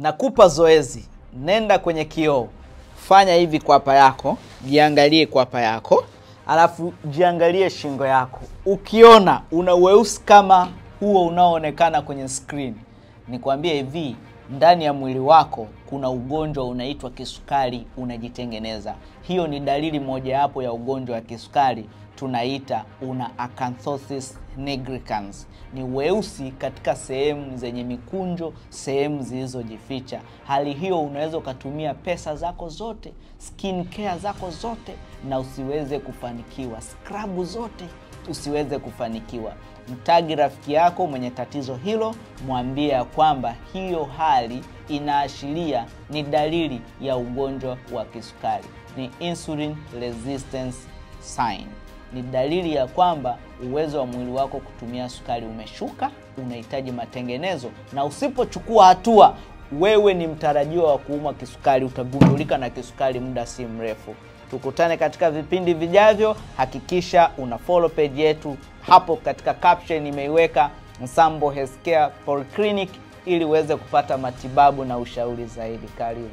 Nakupa zoezi, nenda kwenye kioo, fanya hivi kwapa yako, jiangalie kwapa yako, alafu jiangalie shingo yako. Ukiona una weusi kama huo unaoonekana kwenye screen, nikwambie hivi, ndani ya mwili wako kuna ugonjwa unaitwa kisukari unajitengeneza. Hiyo ni dalili moja hapo ya ugonjwa wa kisukari, tunaita una acanthosis nigricans. Ni weusi katika sehemu zenye mikunjo, sehemu zilizojificha. Hali hiyo unaweza kutumia pesa zako zote, skin care zako zote na usiweze kufanikiwa, scrub zote usiweze kufanikiwa. Mtagi rafiki yako mwenye tatizo hilo, mwambie kwamba hiyo hali inaashiria ni dalili ya ugonjwa wa kisukari. Ni insulin resistance sign. Ni dalili ya kwamba uwezo wa mwili wako kutumia sukari umeshuka, unahitaji matengenezo, na usipochukua hatua wewe ni mtarajiwa wa kuumwa kisukari, utagundulika na kisukari muda si mrefu. Tukutane katika vipindi vijavyo. Hakikisha una follow page yetu, hapo katika caption nimeiweka Msambo Healthcare Polyclinic ili uweze kupata matibabu na ushauri zaidi. Karibu.